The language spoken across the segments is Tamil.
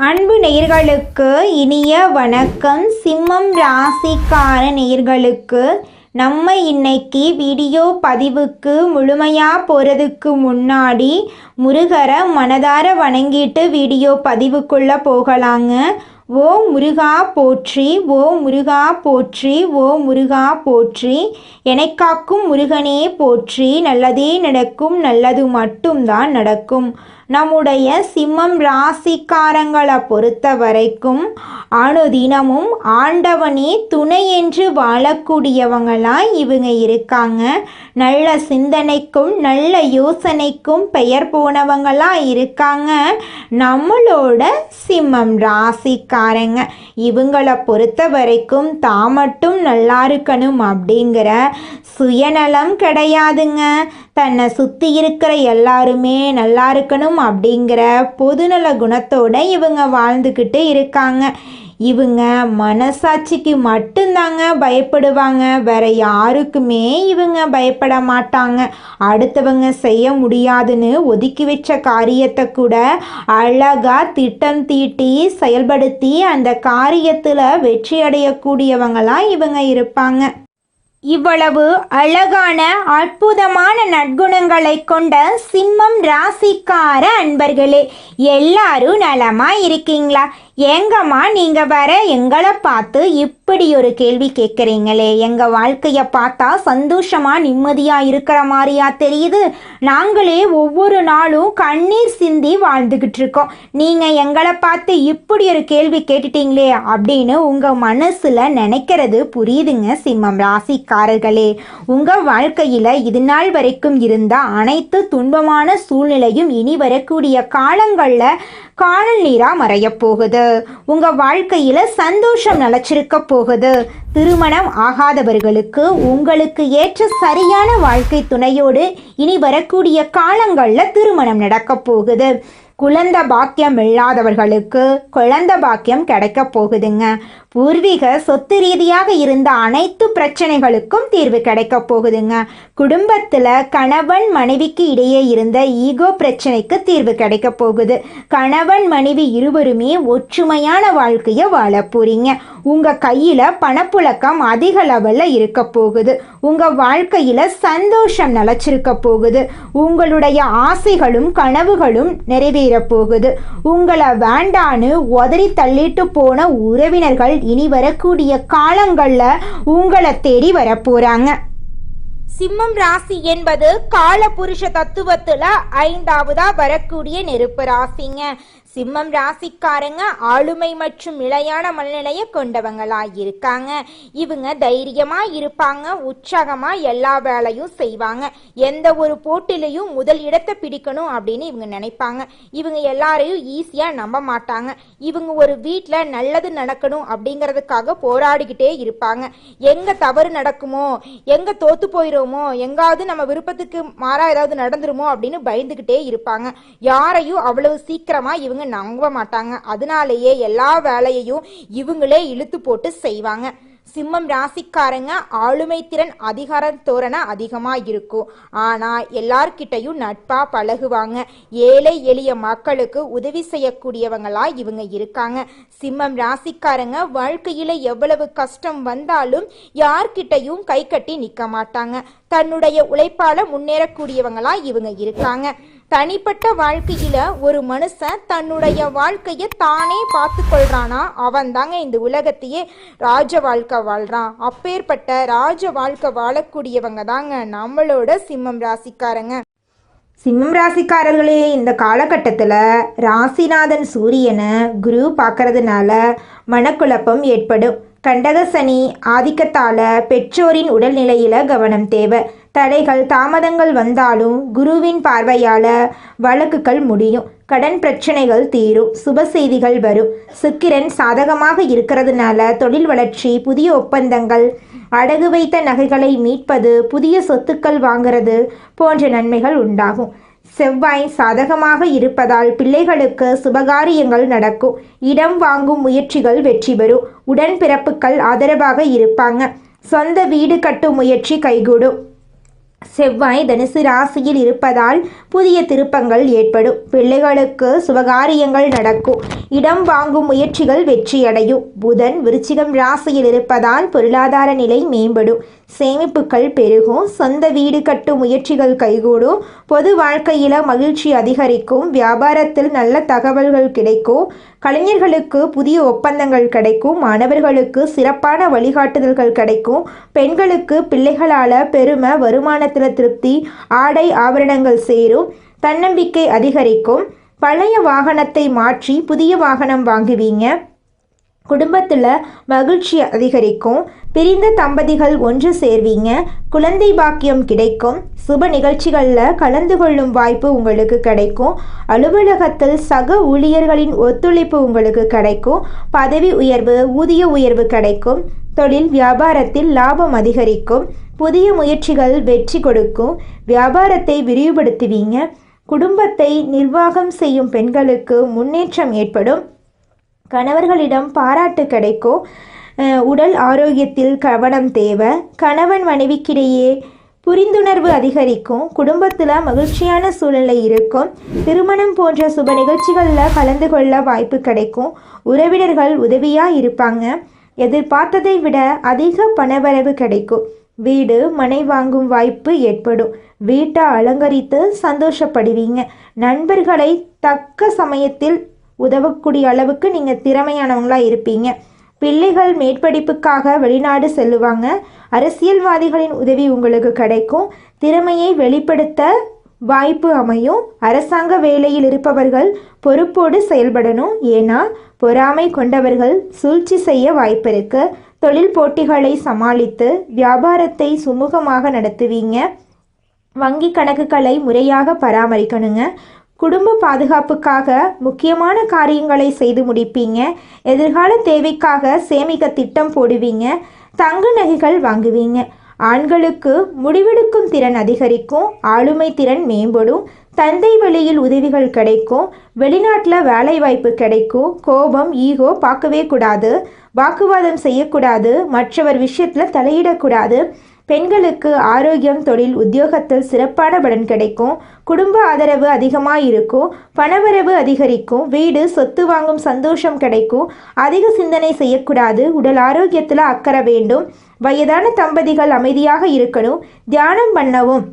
அன்பு நேயர்களுக்கு இனிய வணக்கம். சிம்மம் ராசிக்கார நேயர்களுக்கு நம்ம இன்னைக்கு வீடியோ பதிவுக்கு முழுமையாக போகிறதுக்கு முன்னாடி முருகரை மனதார வணங்கிட்டு வீடியோ பதிவுக்குள்ளே போகலாங்க. ஓ முருகா போற்றி, ஓ முருகா போற்றி, ஓ முருகா போற்றி, எனக்காக்கும் முருகனே போற்றி. நல்லதே நடக்கும், நல்லது மட்டும்தான் நடக்கும். நம்முடைய சிம்மம் ராசிக்காரங்களை பொறுத்த வரைக்கும் அனுதினமும் ஆண்டவனே துணை என்று வாழக்கூடியவங்களாய் இவங்க இருக்காங்க. நல்ல சிந்தனைக்கும் நல்ல யோசனைக்கும் பெயர் போனவங்களாக இருக்காங்க நம்மளோட சிம்மம் ராசிக்காரங்க. இவங்களை பொறுத்த வரைக்கும் தான் மட்டும் நல்லா இருக்கணும் அப்படிங்கிற சுயநலம் கிடையாதுங்க. தன்னை சுற்றி இருக்கிற எல்லாருமே நல்லா இருக்கணும் அப்படிங்கிற பொதுநல குணத்தோட இவங்க வாழ்ந்துக்கிட்டு இருக்காங்க. இவங்க மனசாட்சிக்கு மட்டும்தாங்க பயப்படுவாங்க, வேற யாருக்குமே இவங்க பயப்பட மாட்டாங்க. அடுத்தவங்க செய்ய முடியாதுன்னு ஒதுக்கி வச்ச காரியத்தை கூட அழகா திட்டம் தீட்டி செயல்படுத்தி அந்த காரியத்தில் வெற்றி அடையக்கூடியவங்களாம் இவங்க இருப்பாங்க. இவ்வளவு அழகான அற்புதமான நற்குணங்களை கொண்ட சிம்மம் ராசிக்கார அன்பர்களே, எல்லாரும் நலமா இருக்கீங்களா? எங்கம்மா நீங்கள் வர எங்களை பார்த்து இப்படி ஒரு கேள்வி கேட்குறீங்களே? எங்கள் வாழ்க்கையை பார்த்தா சந்தோஷமாக நிம்மதியாக இருக்கிற மாதிரியா தெரியுது. நாங்களே ஒவ்வொரு நாளும் கண்ணீர் சிந்தி வாழ்ந்துக்கிட்டு இருக்கோம். நீங்கள் எங்களை பார்த்து இப்படி ஒரு கேள்வி கேட்டுட்டீங்களே அப்படின்னு உங்கள் மனசில் நினைக்கிறது புரியுதுங்க சிம்மம் ராசிக்காரர்களே. உங்கள் வாழ்க்கையில் இது நாள் வரைக்கும் இருந்த அனைத்து துன்பமான சூழ்நிலையும் இனி வரக்கூடிய காலங்களில் காணல் நீராக மறைய போகுது. உங்கள் வாழ்க்கையில் சந்தோஷம் நிலச்சிருக்க போகுது. திருமணம் ஆகாதவர்களுக்கு உங்களுக்கு ஏற்ற சரியான வாழ்க்கை துணையோடு இனி வரக்கூடிய காலங்களில் திருமணம் நடக்க போகுது. குழந்தை பாக்கியம் இல்லாதவர்களுக்கு குழந்தை பாக்கியம் கிடைக்க போகுதுங்க. பூர்வீக சொத்து ரீதியாக இருந்த அனைத்து பிரச்சனைகளுக்கும் தீர்வு கிடைக்க போகுதுங்க. குடும்பத்தில் கணவன் மனைவிக்கு இடையே இருந்த ஈகோ பிரச்சனைக்கு தீர்வு கிடைக்க போகுது. கணவன் மனைவி இருவருமே ஒற்றுமையான வாழ்க்கையை வாழ போறீங்க. உங்கள் கையில் பணப்புழக்கம் அதிக லெவலில் இருக்க போகுது. உங்கள் வாழ்க்கையில் சந்தோஷம் நிலச்சிருக்க போகுது. உங்களுடைய ஆசைகளும் கனவுகளும் நிறைவேற போகுது. உங்களை வேண்டான்னு உதறி தள்ளிட்டு போன உறவினர்கள் இனி வரக்கூடிய காலங்களில் உங்களை தேடி வர போறாங்க. சிம்மம் ராசி என்பது கால புருஷ தத்துவத்துல 5வதா வரக்கூடிய நெருப்பு ராசிங்க. சிம்மம் ராசிக்காரங்க ஆளுமை மற்றும் நிலையான மனநிலையை கொண்டவங்களா இருக்காங்க. இவங்க தைரியமா இருப்பாங்க, உற்சாகமா எல்லா வேலையும் செய்வாங்க. எந்த ஒரு போட்டிலையும் முதல் இடத்தை பிடிக்கணும் அப்படின்னு இவங்க நினைப்பாங்க. இவங்க எல்லாரையும் ஈஸியா நம்ப மாட்டாங்க. இவங்க ஒரு வீட்டில் நல்லது நடக்கணும் அப்படிங்கிறதுக்காக போராடிக்கிட்டே இருப்பாங்க. எங்க தவறு நடக்குமோ, எங்க தோத்து போயிடுமோ, எங்காவது நம்ம விருப்பத்துக்கு மாறா ஏதாவது நடந்துருமோ அப்படின்னு பயந்துகிட்டே இருப்பாங்க. யாரையும் அவ்வளவு சீக்கிரமா இவங்க நம்ப மாட்டாங்க. அதனாலேயே எல்லா வேலையையும் இவங்களே இழுத்து போட்டு செய்வாங்க. சிம்மம் ராசிக்காரங்க ஆளுமை திறன் அதிகார தோரணை அதிகமா இருக்கும். ஆனா எல்லார்கிட்டையும் நட்பா பழகுவாங்க. ஏழை எளிய மக்களுக்கு உதவி செய்யக்கூடியவங்களா இவங்க இருக்காங்க. சிம்மம் ராசிக்காரங்க வாழ்க்கையில எவ்வளவு கஷ்டம் வந்தாலும் யார்கிட்டையும் கை கட்டி நிக்க மாட்டாங்க. தன்னுடைய உழைப்பால முன்னேறக்கூடியவங்களா இவங்க இருக்காங்க. தனிப்பட்ட வாழ்க்கையில ஒரு மனுஷன் தன்னுடைய வாழ்க்கையை தானே பார்த்து கொள்றானா அவன் தாங்க இந்த உலகத்தையே ராஜ வாழ்க்கை வாழ்றான். அப்பேற்பட்ட ராஜ வாழ்க்கை வாழக்கூடியவங்க தாங்க நம்மளோட சிம்மம் ராசிக்காரங்க. சிம்மம் ராசிக்காரர்களே, இந்த காலகட்டத்தில் ராசிநாதன் சூரியனை குரு பார்க்கறதுனால மனக்குழப்பம் ஏற்படும். கண்டக சனி ஆதிக்கத்தால் பெற்றோரின் உடல்நிலையில் கவனம் தேவை. தடைகள் தாமதங்கள் வந்தாலும் குருவின் பார்வையால் வழக்குகள் முடியும். கடன் பிரச்சனைகள் தீரும். சுப செய்திகள் வரும். சுக்கிரன் சாதகமாக இருக்கிறதுனால தொழில் வளர்ச்சி, புதிய ஒப்பந்தங்கள், அடகு வைத்த நகைகளை மீட்பது, புதிய சொத்துக்கள் வாங்கிறது போன்ற நன்மைகள் உண்டாகும். செவ்வாய் சாதகமாக இருப்பதால் பிள்ளைகளுக்கு சுபகாரியங்கள் நடக்கும். இடம் வாங்கும் முயற்சிகள் வெற்றி பெறும். உடன்பிறப்புகள் ஆதரவாக இருப்பாங்க. சொந்த வீடு கட்டும் முயற்சி கைகூடும். செவ்வாய் தனுசு ராசியில் இருப்பதால் புதிய திருப்பங்கள் ஏற்படும். பிள்ளைகளுக்கு சுபகாரியங்கள் நடக்கும். இடம் வாங்கும் முயற்சிகள் வெற்றியடையும். புதன் விருச்சிகம் ராசியில் இருப்பதால் பொருளாதார நிலை மேம்படும். சேமிப்புகள் பெருகும். சொந்த வீடு கட்டும் முயற்சிகள் கைகூடும். பொது வாழ்க்கையில மகிழ்ச்சி அதிகரிக்கும். வியாபாரத்தில் நல்ல தகவல்கள் கிடைக்கும். கலைஞர்களுக்கு புதிய ஒப்பந்தங்கள் கிடைக்கும். மாணவர்களுக்கு சிறப்பான வழிகாட்டுதல்கள் கிடைக்கும். பெண்களுக்கு பிள்ளைகளால் பெருமை, வருமானத்தில் திருப்தி, ஆடை ஆபரணங்கள் சேரும். தன்னம்பிக்கை அதிகரிக்கும். பழைய வாகனத்தை மாற்றி புதிய வாகனம் வாங்குவீங்க. குடும்பத்தில் மகிழ்ச்சி அதிகரிக்கும். பிரிந்த தம்பதிகள் ஒன்று சேர்வீங்க. குழந்தை பாக்கியம் கிடைக்கும். சுப நிகழ்ச்சிகளில் கலந்து கொள்ளும் வாய்ப்பு உங்களுக்கு கிடைக்கும். அலுவலகத்தில் சக ஊழியர்களின் ஒத்துழைப்பு உங்களுக்கு கிடைக்கும். பதவி உயர்வு, ஊதிய உயர்வு கிடைக்கும். தொழில் வியாபாரத்தில் லாபம் அதிகரிக்கும். புதிய முயற்சிகள் வெற்றி கொடுக்கும். வியாபாரத்தை விரிவுபடுத்துவீங்க. குடும்பத்தை நிர்வாகம் செய்யும் பெண்களுக்கு முன்னேற்றம் ஏற்படும். கணவர்களிடம் பாராட்டு கிடைக்கும். உடல் ஆரோக்கியத்தில் கவனம் தேவை. கணவன் மனைவிக்கிடையே புரிந்துணர்வு அதிகரிக்கும். குடும்பத்தில் மகிழ்ச்சியான சூழ்நிலை இருக்கும். திருமணம் போன்ற சுப நிகழ்ச்சிகளில் கலந்து கொள்ள வாய்ப்பு கிடைக்கும். உறவினர்கள் உதவியாக இருப்பாங்க. எதிர்பார்த்ததை விட அதிக பணவரவு கிடைக்கும். வீடு மனை வாங்கும் வாய்ப்பு ஏற்படும். வீட்டை அலங்கரித்து சந்தோஷப்படுவீங்க. நண்பர்களை தக்க சமயத்தில் உதவக்கூடிய அளவுக்கு நீங்கள் திறமையானவங்களாக இருப்பீங்க. பிள்ளைகள் மேற்படிப்புக்காக வெளிநாடு செல்லுவாங்க. அரசியல்வாதிகளின் உதவி உங்களுக்கு கிடைக்கும். திறமையை வெளிப்படுத்த வாய்ப்பு அமையும். அரசாங்க வேலையில் இருப்பவர்கள் பொறுப்போடு செயல்படணும். ஏன்னா பொறாமை கொண்டவர்கள் சூழ்ச்சி செய்ய வாய்ப்பு இருக்கு. தொழில் போட்டிகளை சமாளித்து வியாபாரத்தை சுமூகமாக நடத்துவீங்க. வங்கி கணக்குகளை முறையாக பராமரிக்கணுங்க. குடும்ப பாதுகாப்புக்காக முக்கியமான காரியங்களை செய்து முடிப்பீங்க. எதிர்கால தேவைக்காக சேமிக்க திட்டம் போடுவீங்க. தங்க நகைகள் வாங்குவீங்க. ஆண்களுக்கு முடிவெடுக்கும் திறன் அதிகரிக்கும். ஆளுமை திறன் மேம்படும். தந்தை வழியில் உதவிகள் கிடைக்கும். வெளிநாட்டில் வேலை வாய்ப்பு கிடைக்கும். கோபம், ஈகோ பார்க்கவே கூடாது. வாக்குவாதம் செய்யக்கூடாது. மற்றவர் விஷயத்தில் தலையிடக்கூடாது. பெண்களுக்கு ஆரோக்கியம், தொழில், உத்தியோகத்தில் சிறப்பான பலன் கிடைக்கும். குடும்ப ஆதரவு அதிகமாக இருக்கும். பணவரவு அதிகரிக்கும். வீடு, சொத்து வாங்கும் சந்தோஷம் கிடைக்கும். அதிக சிந்தனை செய்யக்கூடாது. உடல் ஆரோக்கியத்தில் அக்கறை வேண்டும். வயதான தம்பதிகள் அமைதியாக இருக்கணும். தியானம் பண்ணவும்,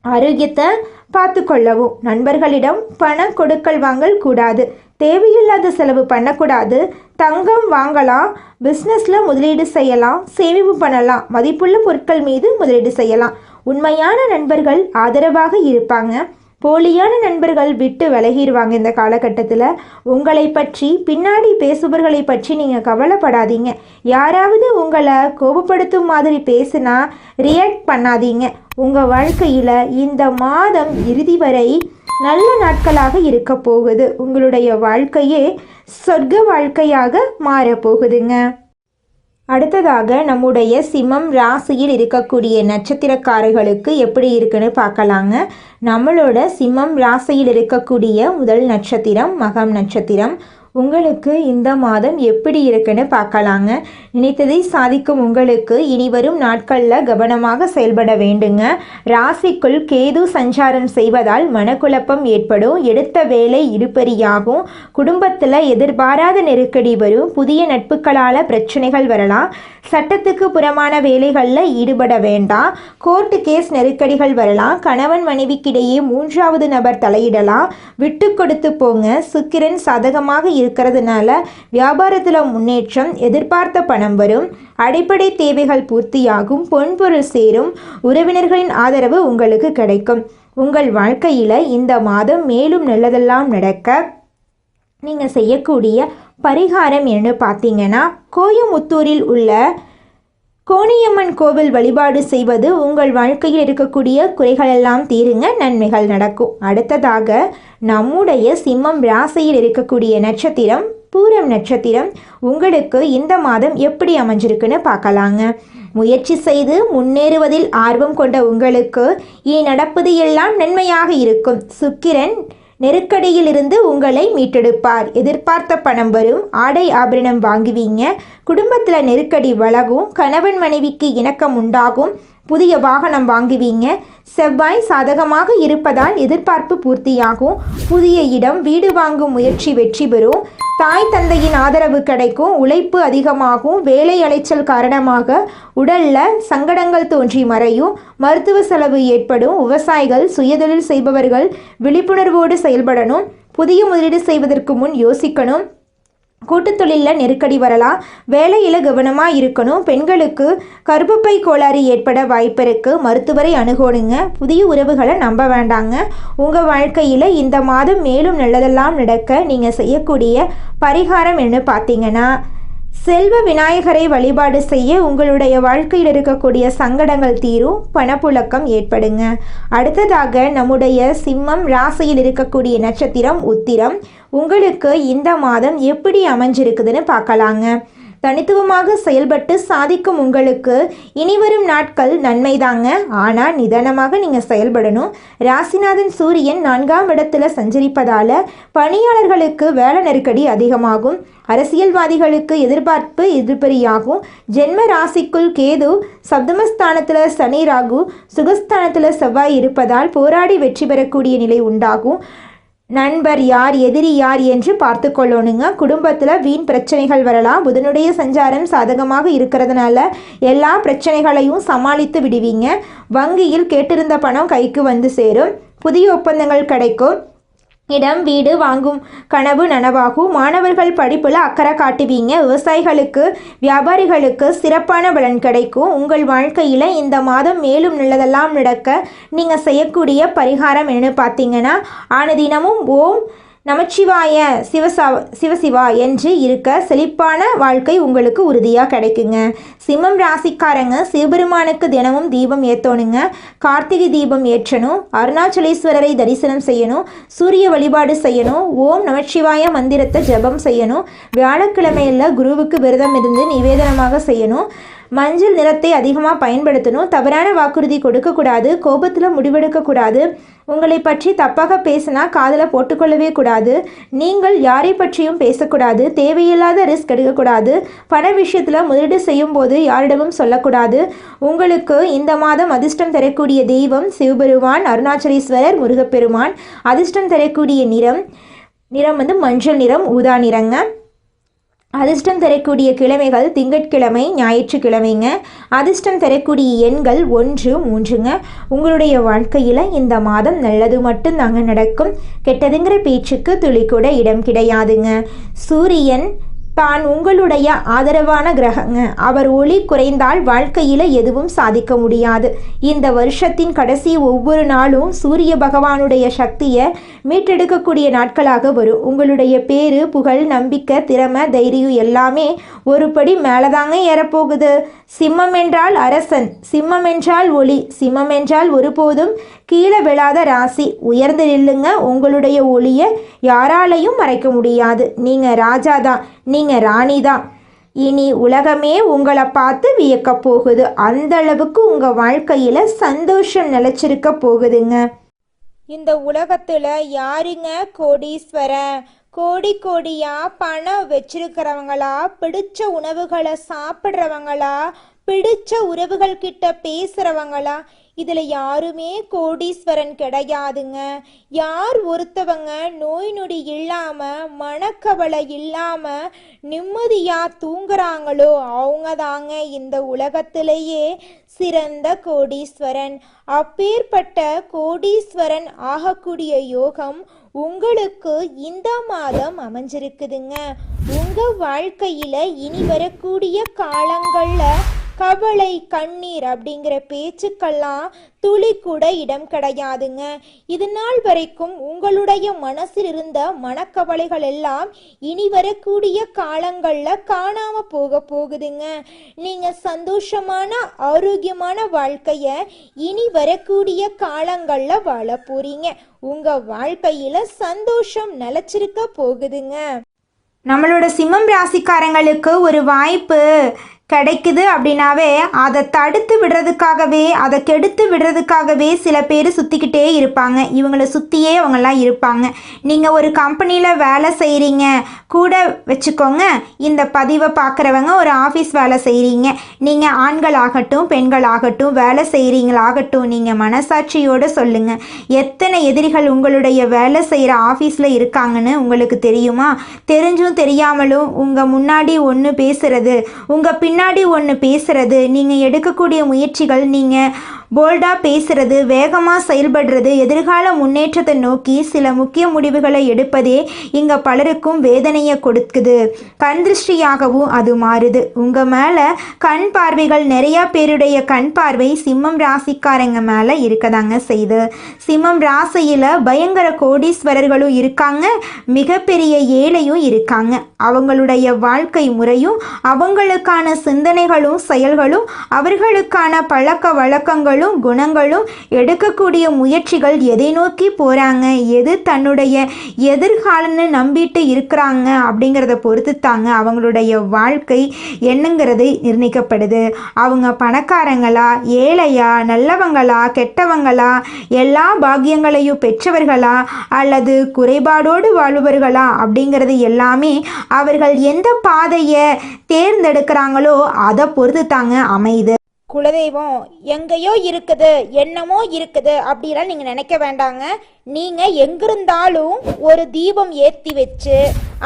ஆரோக்கியத்தை பார்த்து கொள்ளவும். நண்பர்களிடம் பண கொடுக்கல் வாங்கல் கூடாது. தேவையில்லாத செலவு பண்ணக்கூடாது. தங்கம் வாங்கலாம். பிஸ்னஸில் முதலீடு செய்யலாம். சேமிப்பு பண்ணலாம். மதிப்புள்ள பொருட்கள் மீது முதலீடு செய்யலாம். உண்மையான நண்பர்கள் ஆதரவாக இருப்பாங்க. போலியான நண்பர்கள் விட்டு விலகிடுவாங்க. இந்த காலகட்டத்தில் உங்களை பற்றி பின்னாடி பேசுபவர்களை பற்றி நீங்கள் கவலைப்படாதீங்க. யாராவது உங்களை கோபப்படுத்தும் மாதிரி பேசுனா ரியாக்ட் பண்ணாதீங்க. உங்கள் வாழ்க்கையில் இந்த மாதம் இறுதி வரை நல்ல நாட்களாக இருக்க போகுது. உங்களுடைய வாழ்க்கையே சொர்க்க வாழ்க்கையாக மாறப்போகுதுங்க. அடுத்ததாக நம்முடைய சிம்மம் ராசியில் இருக்கக்கூடிய நட்சத்திரக்காரர்களுக்கு எப்படி இருக்குன்னு பார்க்கலாங்க. நம்மளோட சிம்மம் ராசியில் இருக்கக்கூடிய முதல் நட்சத்திரம் மகம் நட்சத்திரம். உங்களுக்கு இந்த மாதம் எப்படி இருக்குன்னு பார்க்கலாங்க. நினைத்ததை சாதிக்கும் உங்களுக்கு இனி வரும் நாட்களில் கவனமாக செயல்பட வேண்டுங்க. ராசிக்குள் கேது சஞ்சாரம் செய்வதால் மனக்குழப்பம் ஏற்படும். எடுத்த வேலை இழுபறியாகும். குடும்பத்தில் எதிர்பாராத நெருக்கடி வரும். புதிய நட்புகளால் பிரச்சனைகள் வரலாம். சட்டத்துக்கு புறமான வேலைகளில் ஈடுபட வேண்டாம். கோர்ட்டு கேஸ் நெருக்கடிகள் வரலாம். கணவன் மனைவிக்கிடையே மூன்றாவது நபர் தலையிடலாம். விட்டு கொடுத்து போங்க. சுக்கிரன் சாதகமாக இருக்கிறதுனால வியாபாரத்தில் முன்னேற்றம். எதிர்பார்த்த பணம் வரும். அடிப்படை தேவைகள் பூர்த்தியாகும். பொன்பொருள் சேரும். உறவினர்களின் ஆதரவு உங்களுக்கு கிடைக்கும். உங்கள் வாழ்க்கையில் இந்த மாதம் மேலும் நல்லதெல்லாம் நடக்க நீங்கள் செய்யக்கூடிய பரிகாரம் என்ன பார்த்தீங்கன்னா, கோயமுத்தூரில் உள்ள கோணியம்மன் கோவில் வழிபாடு செய்வது உங்கள் வாழ்க்கையில் இருக்கக்கூடிய குறைகளெல்லாம் தீருங்க. நன்மைகள் நடக்கும். அடுத்ததாக நம்முடைய சிம்மம் ராசியில் இருக்கக்கூடிய நட்சத்திரம் பூரம் நட்சத்திரம். உங்களுக்கு இந்த மாதம் எப்படி அமைஞ்சிருக்குன்னு பார்க்கலாங்க. முயற்சி செய்து முன்னேறுவதில் ஆர்வம் கொண்ட உங்களுக்கு இனி நடப்பது எல்லாம் நன்மையாக இருக்கும். சுக்கிரன் நெருக்கடியிலிருந்து உங்களை மீட்டெடுப்பார். எதிர்பார்த்த பணம் வரும். ஆடை ஆபரணம் வாங்குவீங்க. குடும்பத்தில் நெருக்கடி விலகும். கணவன் மனைவிக்கு இணக்கம் உண்டாகும். புதிய வாகனம் வாங்குவீங்க. செவ்வாய் சாதகமாக இருப்பதால் எதிர்பார்ப்பு பூர்த்தியாகும். புதிய இடம், வீடு வாங்கும் முயற்சி வெற்றி பெறும். தாய் தந்தையின் ஆதரவு கிடைக்கும். உழைப்பு அதிகமாகும். வேலை அலைச்சல் காரணமாக உடல்ல சங்கடங்கள் தோன்றி மறையும். மருத்துவ செலவு ஏற்படும். விவசாயிகள், சுயதொழில் செய்பவர்கள் விழிப்புணர்வோடு செயல்படணும். புதிய முதலீடு செய்வதற்கு முன் யோசிக்கணும். கூட்டுத்தொழிலில் நெருக்கடி வரலாம். வேலையில் கவனமாக இருக்கணும். பெண்களுக்கு கர்ப்பப்பை கோளாறு ஏற்பட வாய்ப்பு இருக்குது. மருத்துவரை அணுகணுங்க. புதிய உறவுகளை நம்ப வேண்டாங்க. உங்கள் வாழ்க்கையில் இந்த மாதம் மேலும் நல்லதெல்லாம் நடக்க நீங்கள் செய்யக்கூடிய பரிகாரம் என்ன பார்த்தீங்கன்னா, செல்வ விநாயகரை வழிபாடு செய்ய உங்களுடைய வாழ்க்கையில் இருக்கக்கூடிய சங்கடங்கள் தீரும். பணப்புழக்கம் ஏற்படுங்க. அடுத்ததாக நம்முடைய சிம்மம் ராசியில் இருக்கக்கூடிய நட்சத்திரம் உத்திரம். உங்களுக்கு இந்த மாதம் எப்படி அமைஞ்சிருக்குதுன்னு பார்க்கலாங்க. தனித்துவமாக செயல்பட்டு சாதிக்கும் உங்களுக்கு இனிவரும் நாட்கள் நன்மைதாங்க. ஆனால் நிதானமாக நீங்கள் செயல்படணும். ராசிநாதன் சூரியன் 4ஆம் இடத்துல சஞ்சரிப்பதால் பணியாளர்களுக்கு வேலை நெருக்கடி அதிகமாகும். அரசியல்வாதிகளுக்கு எதிர்பார்ப்பு எதிர்பறியாகும். ஜென்ம ராசிக்குள் கேது, சப்தமஸ்தானத்தில் சனி, ராகு, சுகஸ்தானத்தில் செவ்வாய் இருப்பதால் போராடி வெற்றி பெறக்கூடிய நிலை உண்டாகும். நண்பர் யார், எதிரி யார் என்று பார்த்து கொள்ளணுங்க. குடும்பத்தில் வீண் பிரச்சனைகள் வரலாம். புதனுடைய சஞ்சாரம் சாதகமாக இருக்கிறதுனால எல்லா பிரச்சனைகளையும் சமாளித்து விடுவீங்க. வங்கியில் கேட்டிருந்த பணம் கைக்கு வந்து சேரும். புதிய ஒப்பந்தங்கள் கிடைக்கும். இடம், வீடு வாங்கும் கனவு நனவாகும். மாணவர்கள் படிப்பில் அக்கறை காட்டுவீங்க. விவசாயிகளுக்கு, வியாபாரிகளுக்கு சிறப்பான பலன் கிடைக்கும். உங்கள் வாழ்க்கையில் இந்த மாதம் மேலும் நல்லதெல்லாம் நடக்க நீங்கள் செய்யக்கூடிய பரிகாரம் என்னன்னு பார்த்தீங்கன்னா, ஆனதினமும் ஓம் நமச்சிவாய சிவசிவா என்று இருக்க செழிப்பான வாழ்க்கை உங்களுக்கு உறுதியாக கிடைக்குங்க. சிம்மம் ராசிக்காரங்க சிவபெருமானுக்கு தினமும் தீபம் ஏற்றணுங்க. கார்த்திகை தீபம் ஏற்றணும். அருணாச்சலேஸ்வரரை தரிசனம் செய்யணும். சூரிய வழிபாடு செய்யணும். ஓம் நமச்சிவாய மந்திரத்தை ஜபம் செய்யணும். வியாழக்கிழமையில் குருவுக்கு விரதம் இருந்து நிவேதனமாக செய்யணும். மஞ்சள் நிறத்தை அதிகமாக பயன்படுத்தணும். தவறான வாக்குறுதி கொடுக்கக்கூடாது. கோபத்தில் முடிவெடுக்கக்கூடாது. உங்களை பற்றி தப்பாக பேசினா காதில் போட்டுக்கொள்ளவே கூடாது. நீங்கள் யாரை பற்றியும் பேசக்கூடாது. தேவையில்லாத ரிஸ்க் எடுக்கக்கூடாது. பண விஷயத்தில் முதலீடு செய்யும் போது யாரிடமும் சொல்லக்கூடாது. உங்களுக்கு இந்த மாதம் அதிர்ஷ்டம் தரக்கூடிய தெய்வம் சிவபெருமான், அருணாச்சலேஸ்வரர், முருகப்பெருமான். அதிர்ஷ்டம் தரக்கூடிய நிறம் மஞ்சள் நிறம், ஊதா நிறங்க. அதிர்ஷ்டம் தரக்கூடிய கிழமைகள் திங்கட்கிழமை, ஞாயிற்றுக்கிழமைங்க. அதிர்ஷ்டம் தரக்கூடிய எண்கள் 1, 3ங்க. உங்களுடைய வாழ்க்கையில் இந்த மாதம் நல்லது மட்டும் தாங்க நடக்கும். கெட்டதுங்கிற பேச்சுக்கு துளி கூட இடம் கிடையாதுங்க. சூரியன் தான் உங்களுடைய ஆதரவான கிரகங்க. அவர் ஒளி குறைந்தால் வாழ்க்கையில் எதுவும் சாதிக்க முடியாது. இந்த வருஷத்தின் கடைசி ஒவ்வொரு நாளும் சூரிய பகவானுடைய சக்தியை மீட்டெடுக்கக்கூடிய நாட்களாக வரும். உங்களுடைய பேரு, புகழ், நம்பிக்கை, திறமை, தைரியம் எல்லாமே ஒரு படி மேலதாங்க ஏறப்போகுது. சிம்மம் என்றால் அரசன், சிம்மம் என்றால் ஒளி, சிம்மம் என்றால் ஒருபோதும் கீழே விழாத ராசி. உயர்ந்து நில்லுங்க. உங்களுடைய ஒளியை யாராலையும் மறைக்க முடியாது. நீங்கள் ராஜா தான், நீங்கள் ராணி தான். இனி உலகமே உங்களை பார்த்து வியக்க போகுது. அந்த அளவுக்கு உங்கள் வாழ்க்கையில் சந்தோஷம் நிலைச்சிருக்க போகுதுங்க. இந்த உலகத்தில் யாருங்க கோடீஸ்வரன்? கோடி கோடியா பணம் வச்சிருக்கிறவங்களா, பிடிச்ச உணவுகளை சாப்பிட்றவங்களா, பிடிச்ச உறவுகள் கிட்ட பேசுகிறவங்களா? இதில் யாருமே கோடீஸ்வரன் கிடையாதுங்க. யார் ஒருத்தவங்க நோய் நொடி இல்லாமல், மனக்கவலை இல்லாமல் நிம்மதியாக தூங்குறாங்களோ அவங்க தாங்க இந்த உலகத்திலேயே சிறந்த கோடீஸ்வரன். அப்பேற்பட்ட கோடீஸ்வரன் ஆகக்கூடிய யோகம் உங்களுக்கு இந்த மாதம் அமைஞ்சிருக்குதுங்க. உங்கள் வாழ்க்கையில் இனி வரக்கூடிய காலங்களில் கவலை, கண்ணீர் அப்படிங்கிற பேச்சுக்கெல்லாம் துளி கூட இடம் கிடையாதுங்க. இது நாள் வரைக்கும் உங்களுடைய மனசில் இருந்த மனக்கவலைகள் எல்லாம் இனி வரக்கூடிய காலங்களில் காணாம போகுதுங்க. நீங்க சந்தோஷமான ஆரோக்கியமான வாழ்க்கைய இனி வரக்கூடிய காலங்களில் வாழ போறீங்க. உங்க வாழ்க்கையில சந்தோஷம் நிலைச்சிருக்க போகுதுங்க. நம்மளோட சிம்மம் ராசிக்காரங்களுக்கு ஒரு வாய்ப்பு கிடைக்குது அப்படின்னாவே அதை தடுத்து விடுறதுக்காகவே, அதை கெடுத்து விடுறதுக்காகவே சில பேர் சுற்றிக்கிட்டே இருப்பாங்க. இவங்களை சுற்றியே அவங்கெல்லாம் இருப்பாங்க. நீங்கள் ஒரு கம்பெனியில் வேலை செய்கிறீங்க கூட வச்சுக்கோங்க. இந்த பதிவை பார்க்குறவங்க ஒரு ஆஃபீஸ் வேலை செய்கிறீங்க. நீங்கள் ஆண்களாகட்டும் பெண்களாகட்டும் வேலை செய்கிறீங்களாகட்டும், நீங்கள் மனசாட்சியோடு சொல்லுங்கள். எத்தனை எதிரிகள் உங்களுடைய வேலை செய்கிற ஆஃபீஸில் இருக்காங்கன்னு உங்களுக்கு தெரியுமா? தெரிஞ்சும் தெரியாமலும் உங்கள் முன்னாடி ஒன்று பேசுகிறது, உங்கள் பின்னாடி ஒன்று பேசுகிறது, நீங்கள் எடுக்கக்கூடிய முயற்சிகள், நீங்கள் போல்டாக பேசுகிறது, வேகமாக செயல்படுறது, எதிர்கால முன்னேற்றத்தை நோக்கி சில முக்கிய முடிவுகளை எடுப்பதே இங்கே பலருக்கும் வேதனையை கொடுக்குது. கண் திருஷ்டியாகவும் அது மாறுது. உங்கள் மேலே கண் பார்வைகள், நிறையா பேருடைய கண் பார்வை சிம்மம் ராசிக்காரங்க மேலே இருக்கதாங்க செய்யுது. சிம்மம் ராசியில் பயங்கர கோடீஸ்வரர்களும் இருக்காங்க, மிகப்பெரிய ஏழையும் இருக்காங்க. அவங்களுடைய வாழ்க்கை முறையும் அவங்களுக்கான சிந்தனைகளும் செயல்களும் அவர்களுக்கான பழக்க வழக்கங்களும் குணங்களும் எடுக்கக்கூடிய முயற்சிகள் எதை நோக்கி போகிறாங்க, எது தன்னுடைய எதிர்காலன்னு நம்பிட்டு இருக்கிறாங்க அப்படிங்கிறத பொறுத்து தாங்க அவங்களுடைய வாழ்க்கை என்னங்கிறது நிர்ணயிக்கப்படுது. அவங்க பணக்காரங்களா, ஏழையா, நல்லவங்களா, கெட்டவங்களா, எல்லா பாக்கியங்களையும் பெற்றவர்களா அல்லது குறைபாடோடு வாழ்பவர்களா அப்படிங்கிறது எல்லாமே அவர்கள் எந்த பாதையை தேர்ந்தெடுக்கிறாங்களோ அதை பொறுத்து தாங்க அமையுது. குலதெய்வம் எங்கேயோ இருக்குது, என்னமோ இருக்குது அப்படிலாம் நீங்கள் நினைக்க வேண்டாங்க. நீங்கள் எங்கிருந்தாலும் ஒரு தீபம் ஏற்றி வச்சு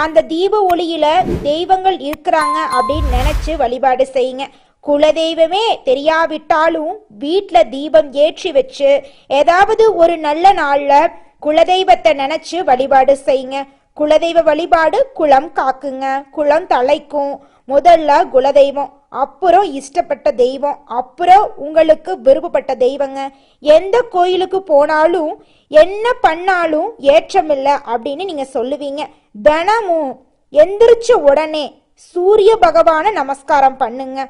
அந்த தீப ஒளியில் தெய்வங்கள் இருக்கிறாங்க அப்படின்னு நினச்சி வழிபாடு செய்யுங்க. குலதெய்வமே தெரியாவிட்டாலும் வீட்டில் தீபம் ஏற்றி வச்சு ஏதாவது ஒரு நல்ல நாளில் குலதெய்வத்தை நினச்சி வழிபாடு செய்யுங்க. குலதெய்வ வழிபாடு குலம் காக்குங்க, குலம் தலைக்கும். முதல்ல குலதெய்வம், அப்புறம் இஷ்டப்பட்ட தெய்வம், அப்புறம் உங்களுக்கு விருப்பப்பட்ட தெய்வங்க. எந்த கோயிலுக்கு போனாலும் என்ன பண்ணாலும் ஏற்றமில்லை அப்படின்னு நீங்க சொல்லுவீங்க. தினமும் எந்திரிச்ச உடனே சூரிய பகவானை நமஸ்காரம் பண்ணுங்க.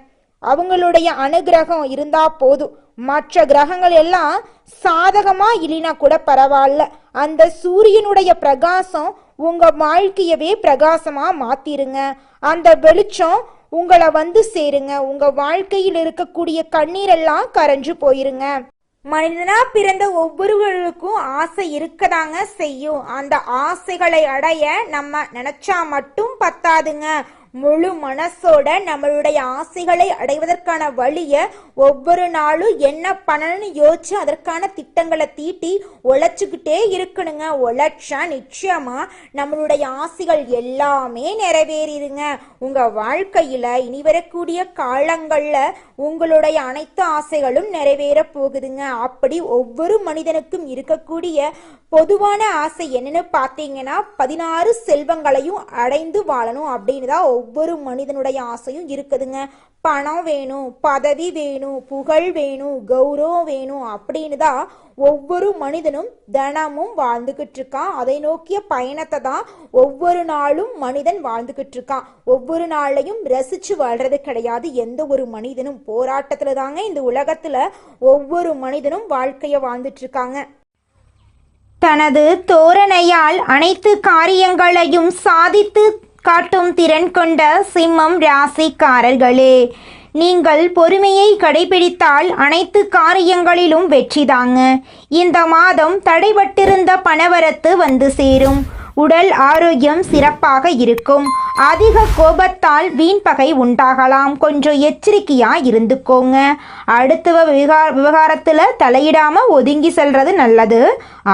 அவங்களுடைய அனுகிரகம் இருந்தா போதும். மற்ற கிரகங்கள் எல்லாம் சாதகமா இல்லைனா கூட பரவாயில்ல, அந்த சூரியனுடைய பிரகாசம் உங்க வாழ்க்கையவே பிரகாசமா மாத்திருங்க. அந்த வெளிச்சம் உங்களை வந்து சேருங்க. உங்க வாழ்க்கையில் இருக்கக்கூடிய கண்ணீரெல்லாம் கரைஞ்சு போயிருங்க. மனிதனா பிறந்த ஒவ்வொருவருக்கும் ஆசை இருக்கதாங்க செய்யும். அந்த ஆசைகளை அடைய நம்ம நினைச்சா மட்டும் பத்தாதுங்க. முழு மனசோட நம்மளுடைய ஆசைகளை அடைவதற்கான வழியை ஒவ்வொரு நாளும் என்ன பண்ணணும்னு யோசிச்சு அதற்கான திட்டங்களை தீட்டி உழைச்சிக்கிட்டே இருக்கணுங்க. உழைச்சா நிச்சயமா நம்மளுடைய ஆசைகள் எல்லாமே நிறைவேறிடுங்க. உங்க வாழ்க்கையில இனி வரக்கூடிய காலங்கள்ல உங்களுடைய அனைத்து ஆசைகளும் நிறைவேற போகுதுங்க. அப்படி ஒவ்வொரு மனிதனுக்கும் இருக்கக்கூடிய பொதுவான ஆசை என்னன்னு பார்த்தீங்கன்னா 16 செல்வங்களையும் அடைந்து வாழணும் அப்படின்னு தான் ஒவ்வொரு மனிதனுடைய ஆசையும் இருக்குதுங்க. பணம் வேணும், பதவி வேணும், புகழ் வேணும், கௌரவம் வேணும் அப்படின்னு தான் ஒவ்வொரு மனிதனும் தினமும் வாழ்ந்துகிட்டு இருக்கான். அதை நோக்கிய பயணத்தை தான் ஒவ்வொரு நாளும் மனிதன் வாழ்ந்துகிட்டு இருக்கான். ஒவ்வொரு நாளையும் ரசிச்சு வாழ்றது கிடையாது எந்த ஒரு மனிதனும். போராட்டத்துல தாங்க இந்த உலகத்துல ஒவ்வொரு மனிதனும் வாழ்க்கைய வாழ்ந்துட்டு இருக்காங்க. தனது தோரணையால் அனைத்து காரியங்களையும் சாதித்து காட்டும் திறன் கொண்ட சிம்மம் ராசிக்காரர்களே, நீங்கள் பொறுமையை கடைபிடித்தால் அனைத்து காரியங்களிலும் வெற்றிதாங்க. இந்த மாதம் தடைபட்டிருந்த பணவரத்து வந்து சேரும். உடல் ஆரோக்கியம் சிறப்பாக இருக்கும். அதிக கோபத்தால் வீண் பகை உண்டாகலாம். கொஞ்சம் எச்சரிக்கையா இருந்துக்கோங்க. அடுத்த விவகாரத்தில் தலையிடாம ஒதுங்கி செல்றது நல்லது.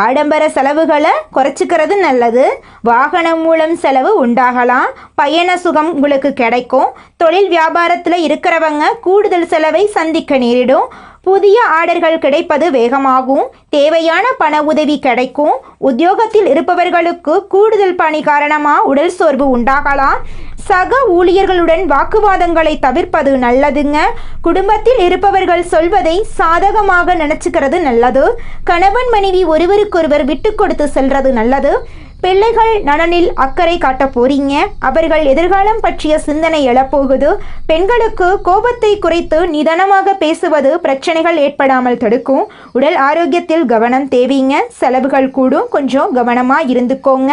ஆடம்பர செலவுகளை குறைச்சிக்கிறது நல்லது. வாகனம் மூலம் செலவு உண்டாகலாம். பயண சுகம் உங்களுக்கு கிடைக்கும். தொழில் வியாபாரத்தில் இருக்கிறவங்க கூடுதல் செலவை சந்திக்க நேரிடும். புதிய ஆர்டர்கள் கிடைப்பது வேகமாகும். தேவையான பண உதவி கிடைக்கும். உத்தியோகத்தில் இருப்பவர்களுக்கு கூடுதல் பணி காரணமாக உடல் சோர்வு உண்டாகலாம். சக ஊழியர்களுடன் வாக்குவாதங்களை தவிர்ப்பது நல்லதுங்க. குடும்பத்தில் இருப்பவர்கள் சொல்வதை சாதகமாக நினைச்சுக்கிறது நல்லது. கணவன் மனைவி ஒருவருக்கொருவர் விட்டு கொடுத்து செல்றது நல்லது. பிள்ளைகள் நலனில் அக்கறை காட்ட போறீங்க. அவர்கள் எதிர்காலம் பற்றிய சிந்தனை எழப்போகுது. பெண்களுக்கு கோபத்தை குறைத்து நிதானமாக பேசுவது பிரச்சனைகள் ஏற்படாமல் தடுக்கும். உடல் ஆரோக்கியத்தில் கவனம் தேவைங்க. செலவுகள் கூடும், கொஞ்சம் கவனமா இருந்துக்கோங்க.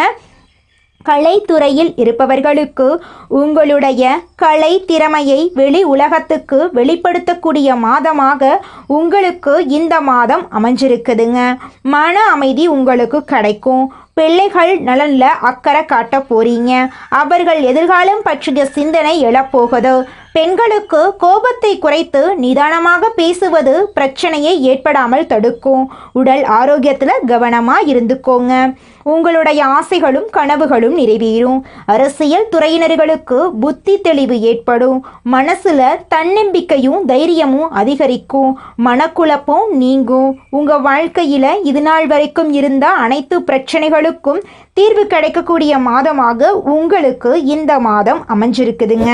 கலைத்துறையில் இருப்பவர்களுக்கு உங்களுடைய கலை திறமையை வெளி உலகத்துக்கு வெளிப்படுத்தக்கூடிய மாதமாக உங்களுக்கு இந்த மாதம் அமைஞ்சிருக்குதுங்க. மன அமைதி உங்களுக்கு கிடைக்கும். பிள்ளைகள் நலனில் அக்கறை காட்ட போறீங்க. அவர்கள் எதிர்காலம் பற்றிய சிந்தனை எழப்போகுது. பெண்களுக்கு கோபத்தை குறைத்து நிதானமாக பேசுவது பிரச்சனையை ஏற்படாமல் தடுக்கும். உடல் ஆரோக்கியத்தில் கவனமாக இருந்துக்கோங்க. உங்களுடைய ஆசைகளும் கனவுகளும் நிறைவேறும். அரசியல் துறையினர்களுக்கு புத்தி தெளிவு ஏற்படும். மனசுல தன்னம்பிக்கையும் தைரியமும் அதிகரிக்கும். மனக்குழப்பம் நீங்கும். உங்க வாழ்க்கையில இது நாள் வரைக்கும் இருந்த அனைத்து பிரச்சனைகளுக்கும் தீர்வு கிடைக்கக்கூடிய மாதமாக உங்களுக்கு இந்த மாதம் அமைஞ்சிருக்குதுங்க.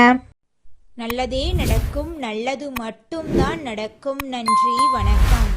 நல்லதே நடக்கும். நல்லது மட்டும்தான் நடக்கும். நன்றி, வணக்கம்.